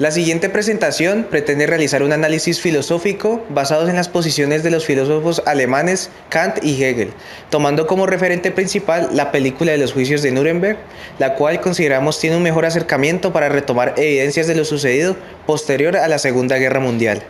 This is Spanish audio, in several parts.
La siguiente presentación pretende realizar un análisis filosófico basado en las posiciones de los filósofos alemanes Kant y Hegel, tomando como referente principal la película de los juicios de Nuremberg, la cual consideramos tiene un mejor acercamiento para retomar evidencias de lo sucedido posterior a la Segunda Guerra Mundial.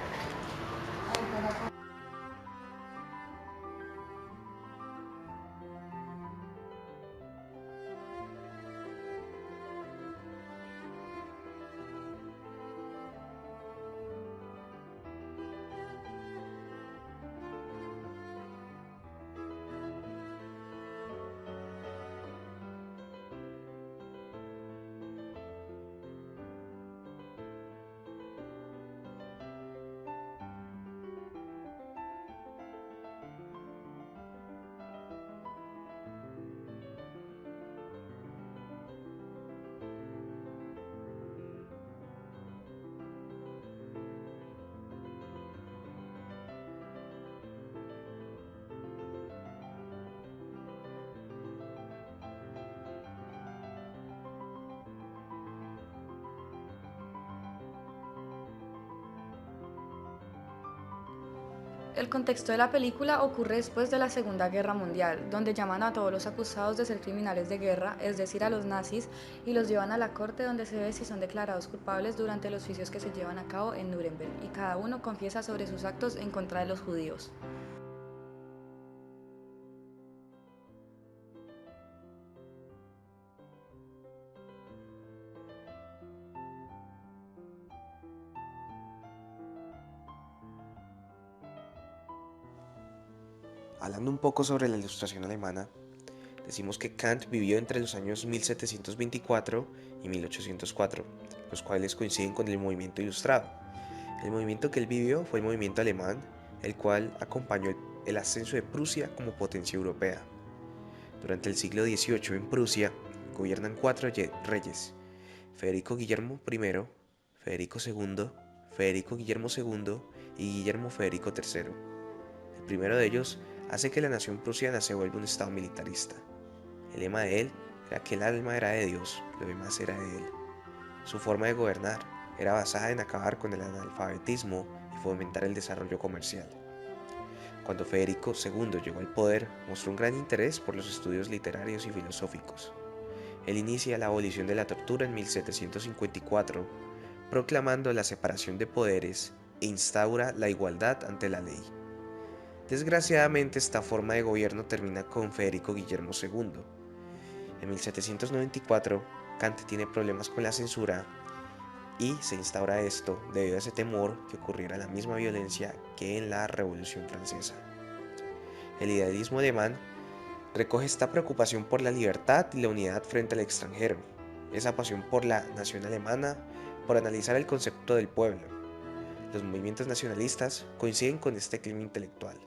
El contexto de la película ocurre después de la Segunda Guerra Mundial, donde llaman a todos los acusados de ser criminales de guerra, es decir, a los nazis, y los llevan a la corte donde se ve si son declarados culpables durante los juicios que se llevan a cabo en Nuremberg, y cada uno confiesa sobre sus actos en contra de los judíos. Hablando un poco sobre la Ilustración alemana, decimos que Kant vivió entre los años 1724 y 1804, los cuales coinciden con el movimiento ilustrado. El movimiento que él vivió fue el movimiento alemán, el cual acompañó el ascenso de Prusia como potencia europea. Durante el siglo XVIII en Prusia gobiernan cuatro reyes: Federico Guillermo I, Federico II, Federico Guillermo II y Guillermo Federico III. El primero de ellos hace que la nación prusiana se vuelva un estado militarista. El lema de él era que el alma era de Dios, lo demás era de él. Su forma de gobernar era basada en acabar con el analfabetismo y fomentar el desarrollo comercial. Cuando Federico II llegó al poder, mostró un gran interés por los estudios literarios y filosóficos. Él inicia la abolición de la tortura en 1754, proclamando la separación de poderes e instaura la igualdad ante la ley. Desgraciadamente, esta forma de gobierno termina con Federico Guillermo II. En 1794, Kant tiene problemas con la censura y se instaura esto debido a ese temor que ocurriera la misma violencia que en la Revolución Francesa. El idealismo alemán recoge esta preocupación por la libertad y la unidad frente al extranjero, esa pasión por la nación alemana, por analizar el concepto del pueblo. Los movimientos nacionalistas coinciden con este clima intelectual,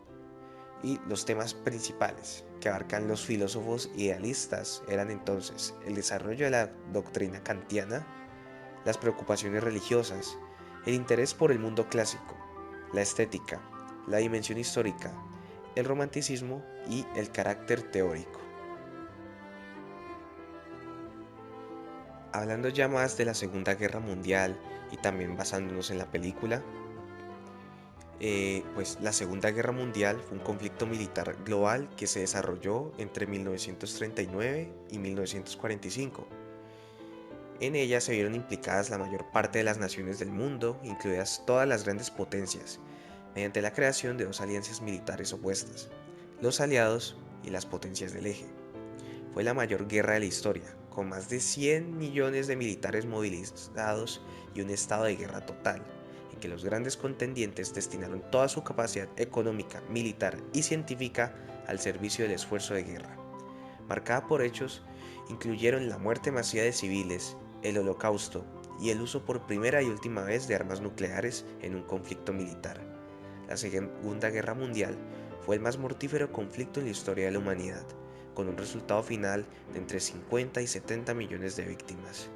y los temas principales que abarcan los filósofos idealistas eran entonces el desarrollo de la doctrina kantiana, las preocupaciones religiosas, el interés por el mundo clásico, la estética, la dimensión histórica, el romanticismo y el carácter teórico. Hablando ya más de la Segunda Guerra Mundial y también basándonos en la película, pues la Segunda Guerra Mundial fue un conflicto militar global que se desarrolló entre 1939 y 1945. En ella se vieron implicadas la mayor parte de las naciones del mundo, incluidas todas las grandes potencias, mediante la creación de dos alianzas militares opuestas, los aliados y las potencias del eje. Fue la mayor guerra de la historia, con más de 100 millones de militares movilizados y un estado de guerra total, en que los grandes contendientes destinaron toda su capacidad económica, militar y científica al servicio del esfuerzo de guerra. Marcada por hechos, incluyeron la muerte masiva de civiles, el Holocausto y el uso por primera y última vez de armas nucleares en un conflicto militar. La Segunda Guerra Mundial fue el más mortífero conflicto en la historia de la humanidad, con un resultado final de entre 50 y 70 millones de víctimas.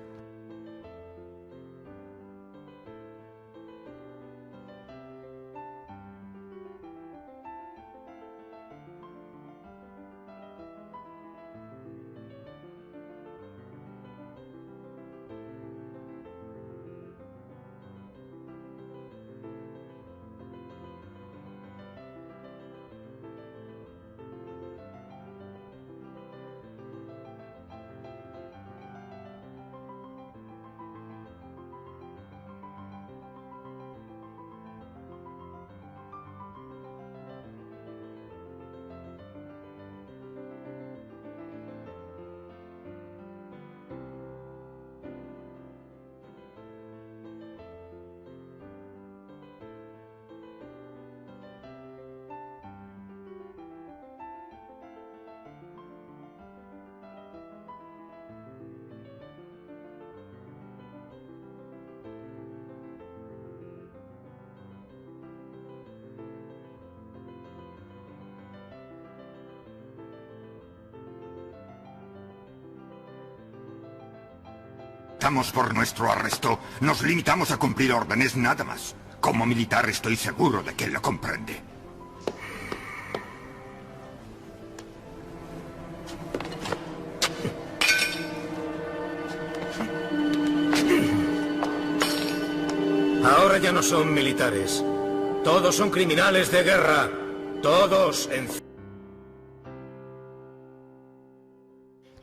Estamos por nuestro arresto. Nos limitamos a cumplir órdenes nada más. Como militar estoy seguro de que él lo comprende. Ahora ya no son militares. Todos son criminales de guerra. Todos en...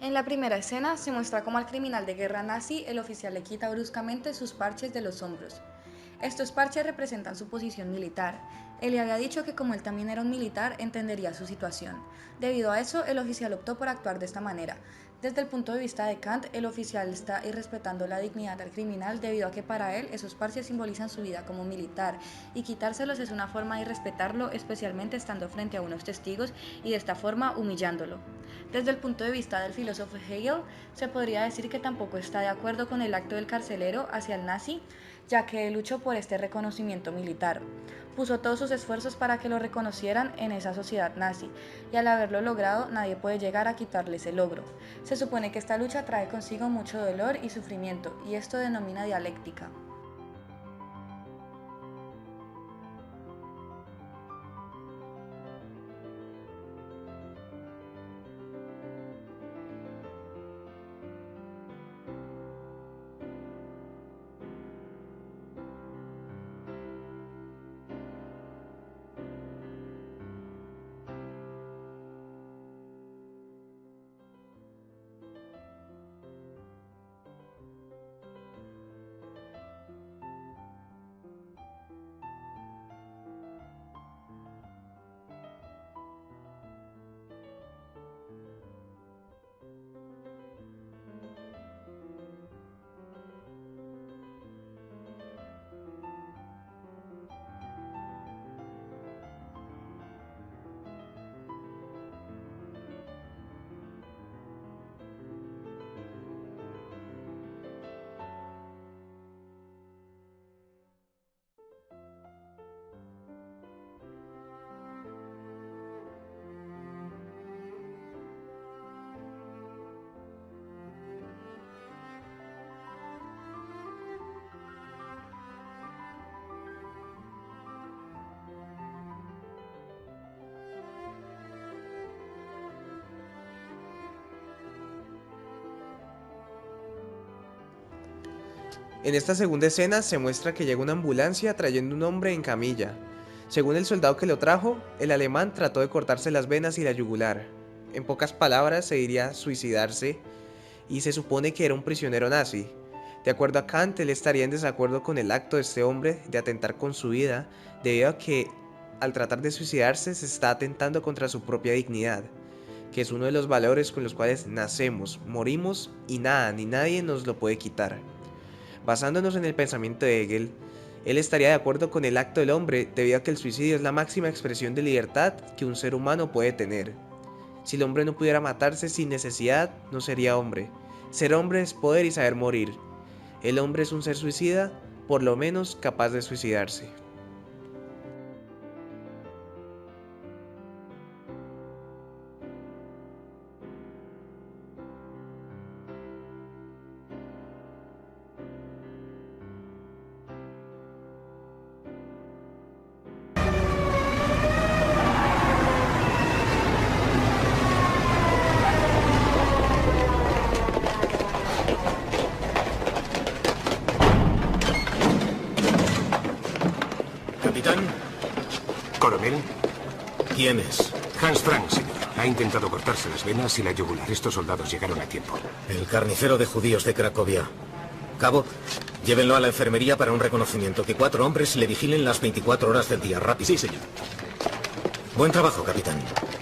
En la primera escena se muestra cómo al criminal de guerra nazi el oficial le quita bruscamente sus parches de los hombros. Estos parches representan su posición militar. Él le había dicho que como él también era un militar, entendería su situación. Debido a eso, el oficial optó por actuar de esta manera. Desde el punto de vista de Kant, el oficial está irrespetando la dignidad del criminal debido a que para él esos parches simbolizan su vida como militar y quitárselos es una forma de irrespetarlo, especialmente estando frente a unos testigos y de esta forma humillándolo. Desde el punto de vista del filósofo Hegel, se podría decir que tampoco está de acuerdo con el acto del carcelero hacia el nazi, ya que él luchó por este reconocimiento militar. Puso todos sus esfuerzos para que lo reconocieran en esa sociedad nazi, y al haberlo logrado nadie puede llegar a quitarle ese logro. Se supone que esta lucha trae consigo mucho dolor y sufrimiento, y esto denomina dialéctica. En esta segunda escena se muestra que llega una ambulancia trayendo un hombre en camilla. Según el soldado que lo trajo, el alemán trató de cortarse las venas y la yugular. En pocas palabras se diría suicidarse, y se supone que era un prisionero nazi. De acuerdo a Kant, él estaría en desacuerdo con el acto de este hombre de atentar con su vida, debido a que al tratar de suicidarse se está atentando contra su propia dignidad, que es uno de los valores con los cuales nacemos, morimos y nada ni nadie nos lo puede quitar. Basándonos en el pensamiento de Hegel, él estaría de acuerdo con el acto del hombre debido a que el suicidio es la máxima expresión de libertad que un ser humano puede tener. Si el hombre no pudiera matarse sin necesidad, no sería hombre. Ser hombre es poder y saber morir. El hombre es un ser suicida, por lo menos capaz de suicidarse. Capitán, ¿Coronel? ¿quién es? Hans Frank, señor. Ha intentado cortarse las venas y la yugular. Estos soldados llegaron a tiempo. El carnicero de judíos de Cracovia. Cabo, llévenlo a la enfermería para un reconocimiento. Que 4 hombres le vigilen las 24 horas del día. Rápido. Sí, señor. Buen trabajo, capitán.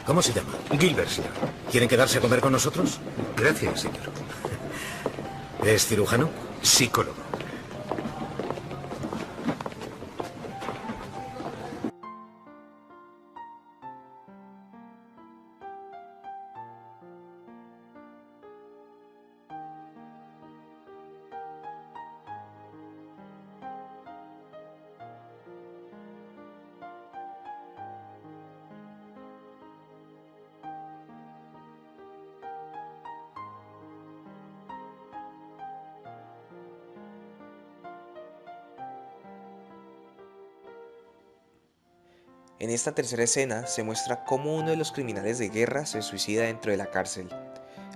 ¿Cómo se llama? Gilbert, señor. ¿Quieren quedarse a comer con nosotros? Gracias, señor. ¿Es cirujano? Psicólogo. En esta tercera escena se muestra cómo uno de los criminales de guerra se suicida dentro de la cárcel.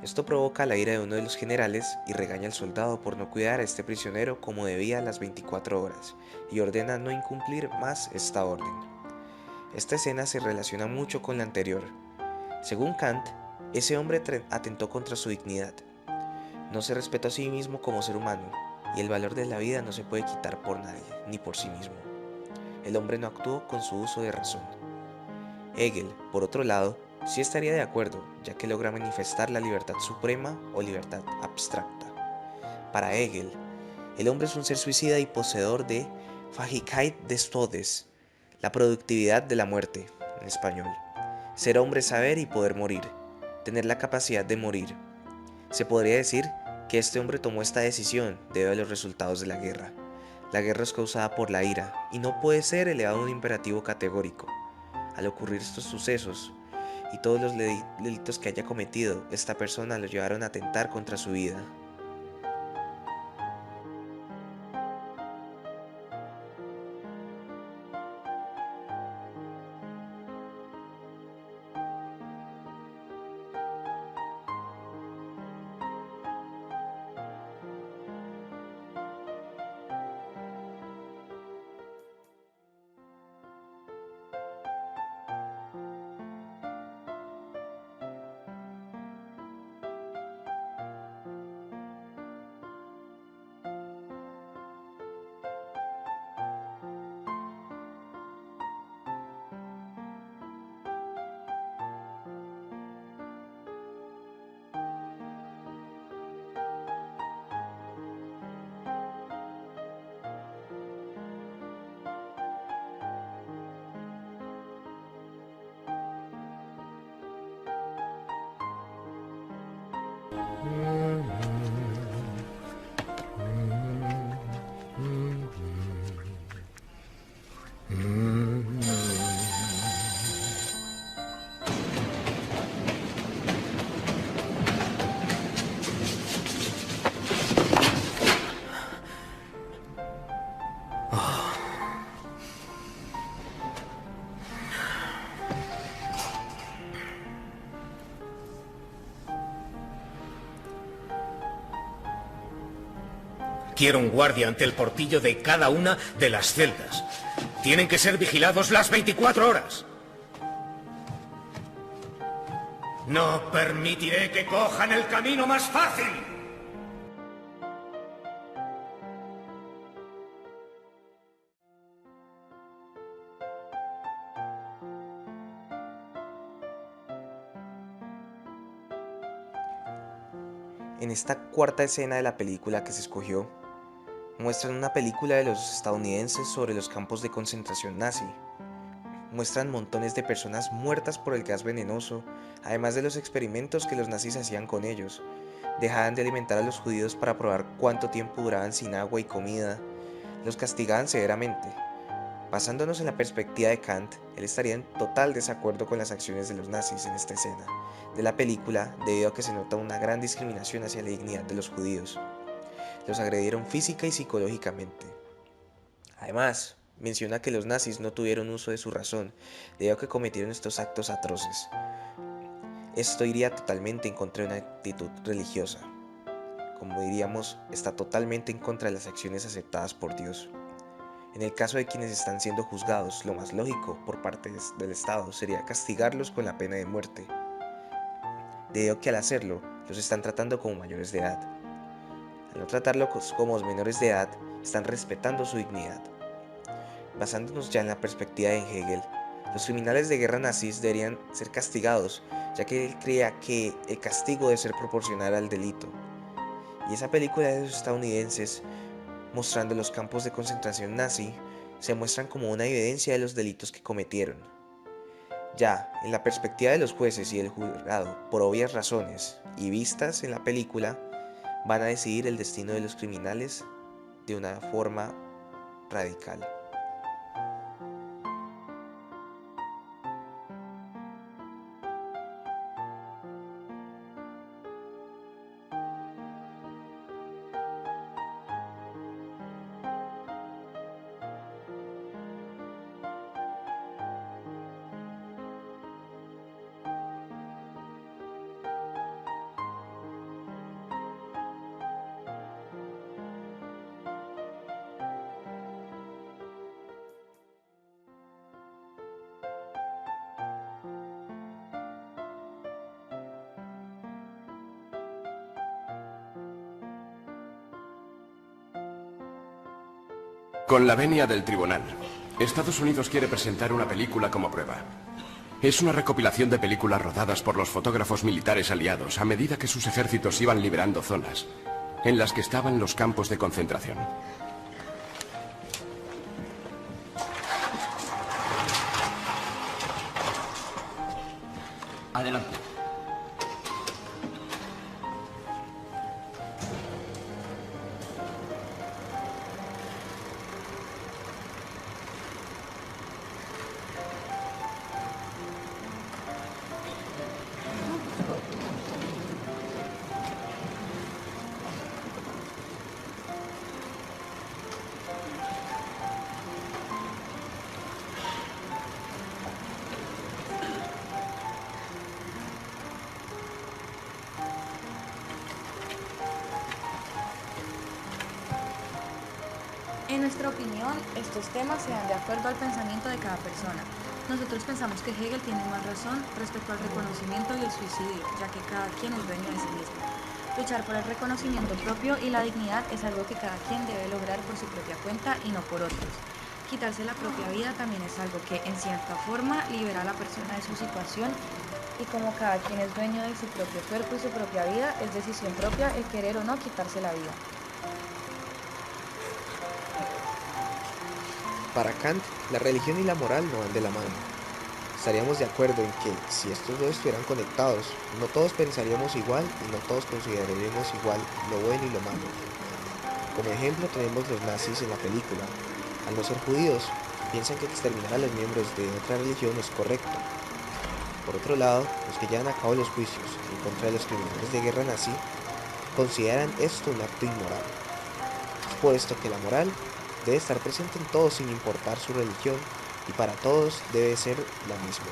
Esto provoca la ira de uno de los generales y regaña al soldado por no cuidar a este prisionero como debía las 24 horas y ordena no incumplir más esta orden. Esta escena se relaciona mucho con la anterior. Según Kant, ese hombre atentó contra su dignidad. No se respetó a sí mismo como ser humano y el valor de la vida no se puede quitar por nadie, ni por sí mismo. El hombre no actuó con su uso de razón. Hegel, por otro lado, sí estaría de acuerdo, ya que logra manifestar la libertad suprema o libertad abstracta. Para Hegel, el hombre es un ser suicida y poseedor de Fähigkeit des Todes, la productividad de la muerte, en español. Ser hombre es saber y poder morir, tener la capacidad de morir. Se podría decir que este hombre tomó esta decisión debido a los resultados de la guerra. La guerra es causada por la ira y no puede ser elevado a un imperativo categórico. Al ocurrir estos sucesos y todos los delitos que haya cometido, esta persona lo llevaron a atentar contra su vida. Quiero un guardia ante el portillo de cada una de las celdas. Tienen que ser vigilados las 24 horas. No permitiré que cojan el camino más fácil. En esta cuarta escena de la película que se escogió, muestran una película de los estadounidenses sobre los campos de concentración nazi. Muestran montones de personas muertas por el gas venenoso, además de los experimentos que los nazis hacían con ellos. dejaban de alimentar a los judíos para probar cuánto tiempo duraban sin agua y comida, los castigaban severamente. Basándonos en la perspectiva de Kant, él estaría en total desacuerdo con las acciones de los nazis en esta escena de la película, debido a que se nota una gran discriminación hacia la dignidad de los judíos. Los agredieron física y psicológicamente. Además, menciona que los nazis no tuvieron uso de su razón, debido a que cometieron estos actos atroces. Esto iría totalmente en contra de una actitud religiosa. Como diríamos, está totalmente en contra de las acciones aceptadas por Dios. En el caso de quienes están siendo juzgados, lo más lógico por parte del Estado sería castigarlos con la pena de muerte, debido a que al hacerlo, los están tratando como mayores de edad. Al no tratarlos como menores de edad, están respetando su dignidad. Basándonos ya en la perspectiva de Hegel, los criminales de guerra nazis deberían ser castigados, ya que él creía que el castigo debe ser proporcional al delito. Y esa película de los estadounidenses, mostrando los campos de concentración nazi, se muestran como una evidencia de los delitos que cometieron. Ya, en la perspectiva de los jueces y del jurado, por obvias razones, y vistas en la película, van a decidir el destino de los criminales de una forma radical. Con la venia del tribunal, Estados Unidos quiere presentar una película como prueba. Es una recopilación de películas rodadas por los fotógrafos militares aliados a medida que sus ejércitos iban liberando zonas en las que estaban los campos de concentración. Adelante. En nuestra opinión, estos temas se dan de acuerdo al pensamiento de cada persona. Nosotros pensamos que Hegel tiene más razón respecto al reconocimiento y el suicidio, ya que cada quien es dueño de sí mismo. Luchar por el reconocimiento propio y la dignidad es algo que cada quien debe lograr por su propia cuenta y no por otros. Quitarse la propia vida también es algo que, en cierta forma, libera a la persona de su situación, y como cada quien es dueño de su propio cuerpo y su propia vida, es decisión propia el querer o no quitarse la vida. Para Kant, la religión y la moral no van de la mano. Estaríamos de acuerdo en que, si estos dos estuvieran conectados, no todos pensaríamos igual y no todos consideraríamos igual lo bueno y lo malo. Como ejemplo tenemos los nazis en la película. Al no ser judíos, piensan que exterminar a los miembros de otra religión es correcto. Por otro lado, los que llevan a cabo los juicios en contra de los criminales de guerra nazi consideran esto un acto inmoral. Es por esto que la moral debe estar presente en todos sin importar su religión, y para todos debe ser la misma.